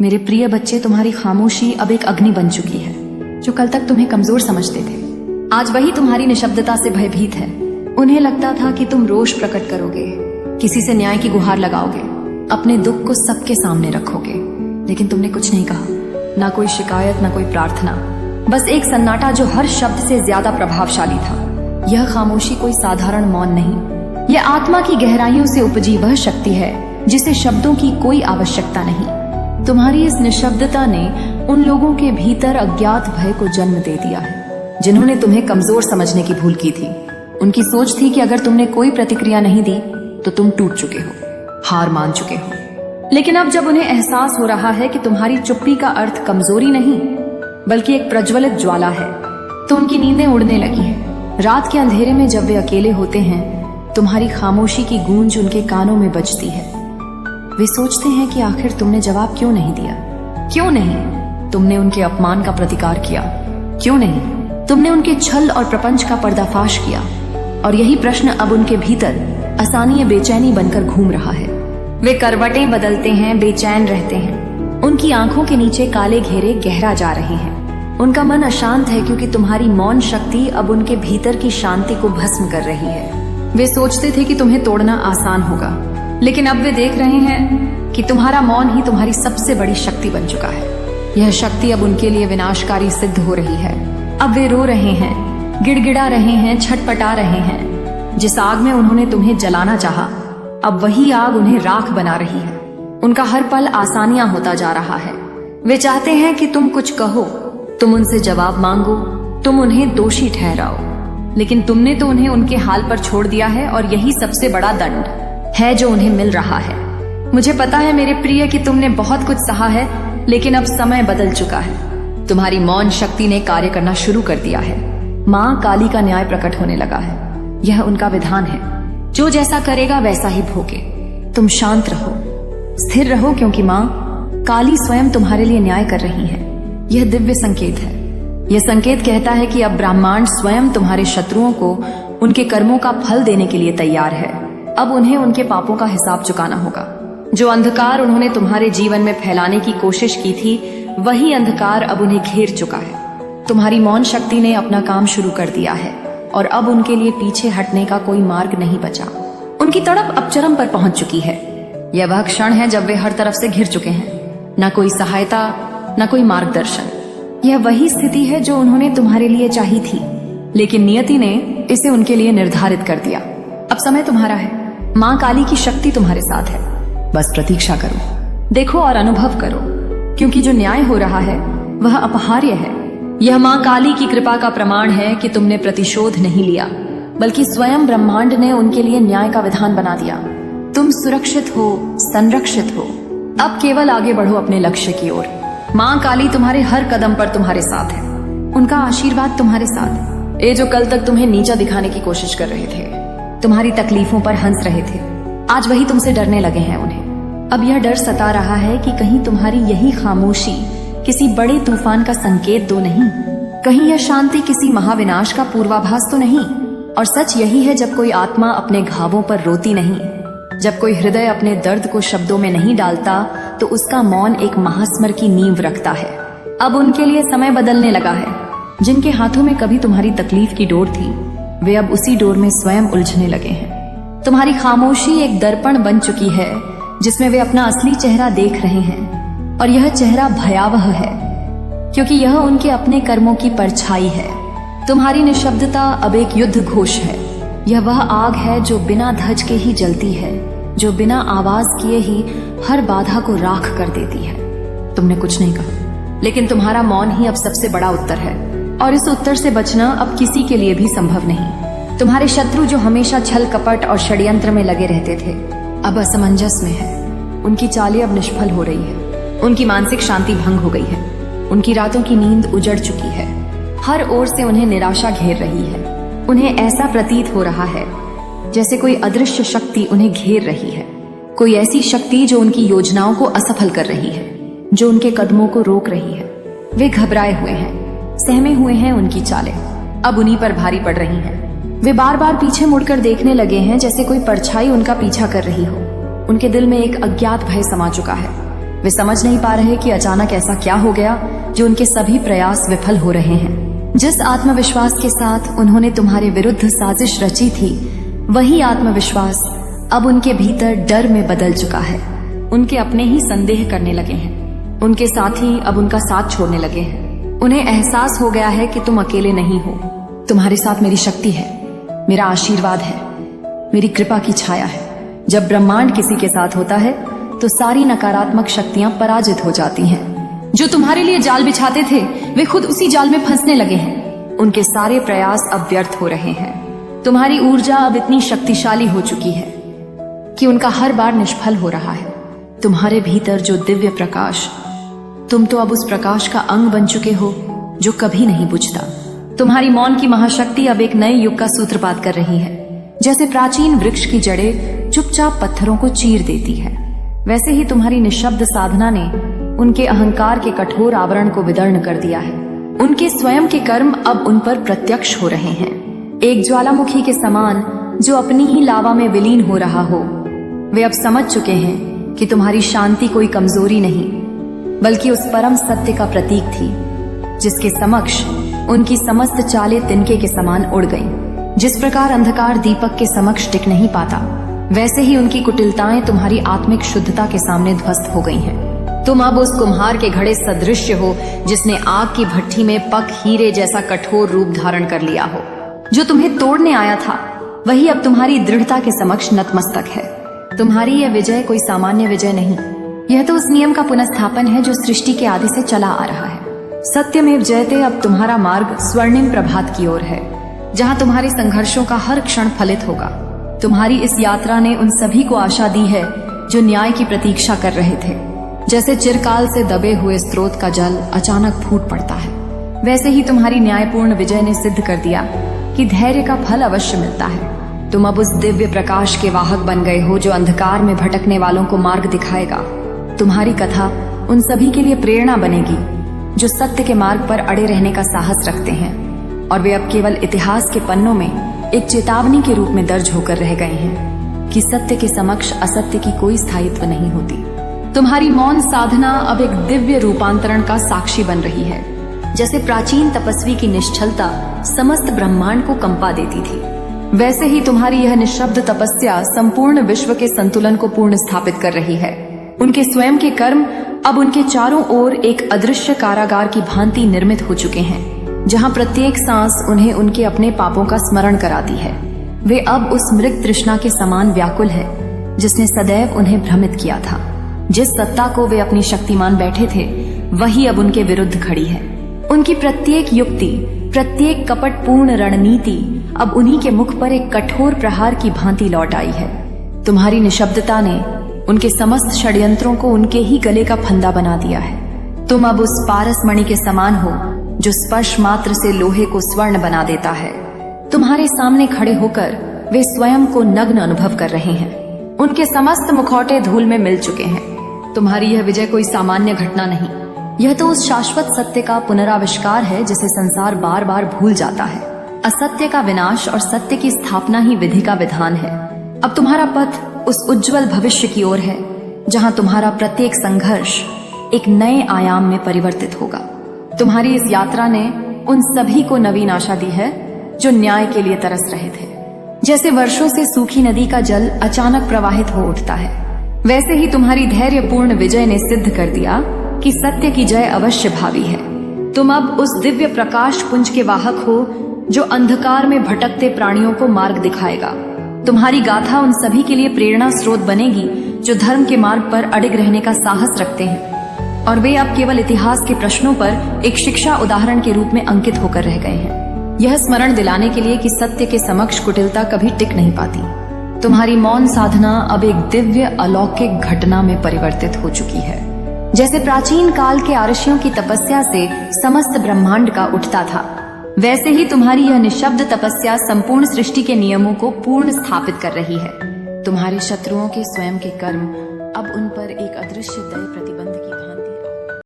मेरे प्रिय बच्चे, तुम्हारी खामोशी अब एक अग्नि बन चुकी है। जो कल तक तुम्हें कमजोर समझते थे, आज वही तुम्हारी निशब्दता से भयभीत है। उन्हें लगता था कि तुम रोष प्रकट करोगे, किसी से न्याय की गुहार लगाओगे, अपने दुख को सबके सामने रखोगे, लेकिन तुमने कुछ नहीं कहा। ना कोई शिकायत, ना कोई प्रार्थना, बस एक सन्नाटा जो हर शब्द से ज्यादा प्रभावशाली था। यह खामोशी कोई साधारण मौन नहीं, यह आत्मा की गहराइयों से उपजी वह शक्ति है जिसे शब्दों की कोई आवश्यकता नहीं। तुम्हारी इस निशब्दता ने उन लोगों के भीतर अज्ञात भय को जन्म दे दिया है जिन्होंने तुम्हें कमजोर समझने की भूल की थी। उनकी सोच थी कि अगर तुमने कोई प्रतिक्रिया नहीं दी तो तुम टूट चुके हो, हार मान चुके हो। लेकिन अब जब उन्हें एहसास हो रहा है कि तुम्हारी चुप्पी का अर्थ कमजोरी नहीं बल्कि एक प्रज्वलित ज्वाला है, तो उनकी नींदें उड़ने लगी हैं। रात के अंधेरे में जब वे अकेले होते हैं, तुम्हारी खामोशी की गूंज उनके कानों में बजती है। वे सोचते हैं कि आखिर तुमने जवाब क्यों नहीं दिया, क्यों नहीं तुमने उनके अपमान का प्रतिकार किया, क्यों नहीं तुमने उनके छल और प्रपंच का पर्दाफाश किया। और यही प्रश्न अब उनके भीतर असानीय बेचैनी बनकर घूम रहा है। वे करवटें बदलते हैं, बेचैन रहते हैं। उनकी आंखों के नीचे काले घेरे गहरा जा रहे हैं। उनका मन अशांत है क्योंकि तुम्हारी मौन शक्ति अब उनके भीतर की शांति को भस्म कर रही है। वे सोचते थे कि तुम्हें तोड़ना आसान होगा, लेकिन अब वे देख रहे हैं कि तुम्हारा मौन ही तुम्हारी सबसे बड़ी शक्ति बन चुका है। यह शक्ति अब उनके लिए विनाशकारी सिद्ध हो रही है। अब वे रो रहे हैं, गिड़गिड़ा रहे हैं, छटपटा रहे हैं। जिस आग में उन्होंने तुम्हें जलाना चाहा, अब वही आग उन्हें राख बना रही है। उनका हर पल आसानियां होता जा रहा है। वे चाहते हैं कि तुम कुछ कहो, तुम उनसे जवाब मांगो, तुम उन्हें दोषी ठहराओ, लेकिन तुमने तो उन्हें उनके हाल पर छोड़ दिया है। और यही सबसे बड़ा दंड है जो उन्हें मिल रहा है। मुझे पता है मेरे प्रिय कि तुमने बहुत कुछ सहा है, लेकिन अब समय बदल चुका है। तुम्हारी मौन शक्ति ने कार्य करना शुरू कर दिया है। माँ काली का न्याय प्रकट होने लगा है। यह उनका विधान है, जो जैसा करेगा वैसा ही भोगे। तुम शांत रहो, स्थिर रहो, क्योंकि माँ काली स्वयं तुम्हारे लिए न्याय कर रही है। यह दिव्य संकेत है। यह संकेत कहता है कि अब ब्रह्मांड स्वयं तुम्हारे शत्रुओं को उनके कर्मों का फल देने के लिए तैयार है। अब उन्हें उनके पापों का हिसाब चुकाना होगा। जो अंधकार उन्होंने तुम्हारे जीवन में फैलाने की कोशिश की थी, वही अंधकार अब उन्हें घेर चुका है। तुम्हारी मौन शक्ति ने अपना काम शुरू कर दिया है और अब उनके लिए पीछे हटने का कोई मार्ग नहीं बचा। उनकी तड़प अब चरम पर पहुंच चुकी है। यह वह क्षण है जब वे हर तरफ से घिर चुके हैं। न कोई सहायता, न कोई मार्गदर्शन। यह वही स्थिति है जो उन्होंने तुम्हारे लिए चाही थी, लेकिन नियति ने इसे उनके लिए निर्धारित कर दिया। अब समय तुम्हारा है। माँ काली की शक्ति तुम्हारे साथ है। बस प्रतीक्षा करो, देखो और अनुभव करो, क्योंकि जो न्याय हो रहा है वह अपहार्य है। यह माँ काली की कृपा का प्रमाण है कि तुमने प्रतिशोध नहीं लिया, बल्कि स्वयं ब्रह्मांड ने उनके लिए न्याय का विधान बना दिया। तुम सुरक्षित हो, संरक्षित हो। अब केवल आगे बढ़ो अपने लक्ष्य की ओर। माँ काली तुम्हारे हर कदम पर तुम्हारे साथ है। उनका आशीर्वाद तुम्हारे साथ है। ये जो कल तक तुम्हें नीचा दिखाने की कोशिश कर रहे थे, तुम्हारी तकलीफों पर हंस रहे थे, आज वही तुमसे डरने लगे हैं। उन्हें अब यह डर सता रहा है कि कहीं तुम्हारी यही खामोशी किसी बड़े तूफान का संकेत तो नहीं, कहीं यह शांति किसी महाविनाश का पूर्वाभास तो नहीं। और सच यही है, जब कोई आत्मा अपने घावों पर रोती नहीं, जब कोई हृदय अपने दर्द को शब्दों में नहीं डालता, तो उसका मौन एक महास्मर की नींव रखता है। अब उनके लिए समय बदलने लगा है। जिनके हाथों में कभी तुम्हारी तकलीफ की डोर थी, वे अब उसी डोर में स्वयं उलझने लगे हैं। तुम्हारी खामोशी एक दर्पण बन चुकी है जिसमें वे अपना असली चेहरा देख रहे हैं। और यह चेहरा भयावह है, क्योंकि यह उनके अपने कर्मों की परछाई है। तुम्हारी निशब्दता अब एक युद्ध घोष है। यह वह आग है जो बिना धज के ही जलती है, जो बिना आवाज किए ही हर बाधा को राख कर देती है। तुमने कुछ नहीं कहा, लेकिन तुम्हारा मौन ही अब सबसे बड़ा उत्तर है। और इस उत्तर से बचना अब किसी के लिए भी संभव नहीं। तुम्हारे शत्रु जो हमेशा छल कपट और षड्यंत्र में लगे रहते थे, अब असमंजस में है। उनकी चालें अब निष्फल हो रही है। उनकी मानसिक शांति भंग हो गई है। उनकी रातों की नींद उजड़ चुकी है। हर ओर से उन्हें निराशा घेर रही है। उन्हें ऐसा प्रतीत हो रहा है जैसे कोई अदृश्य शक्ति उन्हें घेर रही है। कोई ऐसी शक्ति जो उनकी योजनाओं को असफल कर रही है, जो उनके कदमों को रोक रही है। वे घबराए हुए हैं, सहमे हुए हैं। उनकी चालें अब उन्हीं पर भारी पड़ रही हैं। वे बार बार पीछे मुड़कर देखने लगे हैं, जैसे कोई परछाई उनका पीछा कर रही हो। उनके दिल में एक अज्ञात भय समा चुका है। वे समझ नहीं पा रहे कि अचानक ऐसा क्या हो गया जो उनके सभी प्रयास विफल हो रहे हैं। जिस आत्मविश्वास के साथ उन्होंने तुम्हारे विरुद्ध साजिश रची थी, वही आत्मविश्वास अब उनके भीतर डर में बदल चुका है। उनके अपने ही संदेह करने लगे हैं। उनके साथी अब उनका साथ छोड़ने लगे हैं। उन्हें एहसास हो गया है कि तुम अकेले नहीं हो। तुम्हारे साथ मेरी शक्ति है, मेरा आशीर्वाद है, मेरी कृपा की छाया है। जब ब्रह्मांड किसी के साथ होता है तो सारी नकारात्मक शक्तियां पराजित हो जाती हैं। जो तुम्हारे लिए जाल बिछाते थे, वे खुद उसी जाल में फंसने लगे हैं। उनके सारे प्रयास अब व्यर्थ हो रहे हैं। तुम्हारी ऊर्जा अब इतनी शक्तिशाली हो चुकी है कि उनका हर बार निष्फल हो रहा है। तुम्हारे भीतर जो दिव्य प्रकाश, तुम तो अब उस प्रकाश का अंग बन चुके हो जो कभी नहीं बुझता। तुम्हारी मौन की महाशक्ति अब एक नए युग का सूत्रपात कर रही है। जैसे प्राचीन वृक्ष की जड़ें चुपचाप पत्थरों को चीर देती है, वैसे ही तुम्हारी निशब्द साधना ने उनके अहंकार के कठोर आवरण को विदर्ण कर दिया है। उनके स्वयं के कर्म अब उन पर प्रत्यक्ष हो रहे हैं। एक ज्वालामुखी के समान जो अपनी ही लावा में विलीन हो रहा हो, वे अब समझ चुके हैं कि तुम्हारी शांति कोई कमजोरी नहीं, बल्कि उस परम सत्य का प्रतीक थी जिसके समक्ष उनकी समस्त चालें तिनके के समान उड़ गईं। जिस प्रकार अंधकार दीपक के समक्ष टिक नहीं पाता, वैसे ही उनकी कुटिलताएं तुम्हारी आत्मिक शुद्धता के सामने ध्वस्त हो गई हैं। तुम अब उस कुम्हार के घड़े सदृश्य हो जिसने आग की भट्ठी में पक हीरे जैसा कठोर रूप धारण कर लिया हो। जो तुम्हें तोड़ने आया था, वही अब तुम्हारी दृढ़ता के समक्ष नतमस्तक है। तुम्हारी यह विजय कोई सामान्य विजय नहीं, यह तो उस नियम का पुनर्स्थापन है जो सृष्टि के आदि से चला आ रहा है। सत्यमेव जयते अब तुम्हारा मार्ग स्वर्णिम प्रभात की ओर है, जहां तुम्हारे संघर्षों का हर क्षण फलित होगा। तुम्हारी इस यात्रा ने उन सभी को आशा दी है जो न्याय की प्रतीक्षा कर रहे थे। जैसे चिरकाल से दबे हुए स्रोत का जल अचानक फूट पड़ता है, वैसे ही तुम्हारी न्यायपूर्ण विजय ने सिद्ध कर दिया कि धैर्य का फल अवश्य मिलता है। तुम अब उस दिव्य प्रकाश के वाहक बन गए हो जो अंधकार में भटकने वालों को मार्ग दिखाएगा। तुम्हारी कथा उन सभी के लिए प्रेरणा बनेगी जो सत्य के मार्ग पर अड़े रहने का साहस रखते हैं, और वे अब केवल इतिहास के पन्नों में एक चेतावनी के रूप में दर्ज होकर रह गए हैं कि सत्य के समक्ष असत्य की कोई स्थायित्व नहीं होती। तुम्हारी मौन साधना अब एक दिव्य रूपांतरण का साक्षी बन रही है। जैसे प्राचीन तपस्वी की निश्चलता समस्त ब्रह्मांड को कंपा देती थी, वैसे ही तुम्हारी यह निशब्द तपस्या संपूर्ण विश्व के संतुलन को पूर्ण स्थापित कर रही है। उनके स्वयं के कर्म अब उनके चारों ओर एक अदृश्य कारागार की भांति निर्मित हो चुके हैं, जहां प्रत्येक सांस उन्हें उनके अपने पापों का स्मरण कराती है। वे अब उस मृग तृष्णा के समान व्याकुल है जिसने सदैव उन्हें भ्रमित किया था। जिस सत्ता को वे अपनी शक्तिमान बैठे थे, वही अब उनके विरुद्ध खड़ी है। उनकी प्रत्येक युक्ति, प्रत्येक कपटपूर्ण रणनीति अब उन्हीं के मुख पर एक कठोर प्रहार की भांति लौट आई है। तुम्हारी निशब्दता ने उनके समस्त षड्यंत्रों को उनके ही गले का फंदा बना दिया है। तुम अब उस पारस मणि के समान हो जो स्पर्श मात्र से लोहे को स्वर्ण बना देता है। तुम्हारे सामने खड़े होकर वे स्वयं को नग्न अनुभव कर रहे हैं। उनके समस्त मुखौटे धूल में मिल चुके हैं। तुम्हारी यह विजय कोई सामान्य घटना नहीं, यह तो उस शाश्वत सत्य का पुनराविष्कार है जिसे संसार बार बार भूल जाता है। असत्य का विनाश और सत्य की स्थापना ही विधि का विधान है। अब तुम्हारा पथ उस उज्जवल भविष्य की ओर है जहां तुम्हारा प्रत्येक संघर्ष एक नए आयाम में परिवर्तित होगा। तुम्हारी इस यात्रा ने उन सभी को नवीन आशा दी है जो न्याय के लिए तरस रहे थे। जैसे वर्षों से सूखी नदी का जल अचानक प्रवाहित हो उठता है, वैसे ही तुम्हारी धैर्यपूर्ण विजय ने सिद्ध कर दिया कि सत्य की जय अवश्य भावी है। तुम अब उस दिव्य प्रकाश पुंज के वाहक हो जो अंधकार में भटकते प्राणियों को मार्ग दिखाएगा। तुम्हारी गाथा उन सभी के लिए प्रेरणा स्रोत बनेगी जो धर्म के मार्ग पर अडिग रहने का साहस रखते हैं, और वे अब केवल इतिहास के प्रश्नों पर एक शिक्षा उदाहरण के रूप में अंकित होकर रह गए हैं। यह स्मरण दिलाने के लिए कि सत्य के समक्ष कुटिलता कभी टिक नहीं पाती। तुम्हारी मौन साधना अब एक दिव्य अलौकिक घटना में परिवर्तित हो चुकी है। जैसे प्राचीन काल के आर्षियों की तपस्या से समस्त ब्रह्मांड का उठता था, वैसे ही तुम्हारी यह निशब्द तपस्या संपूर्ण सृष्टि के नियमों को पूर्ण स्थापित कर रही है। तुम्हारे शत्रुओं के स्वयं के कर्म अब उन पर एक अदृश्य दया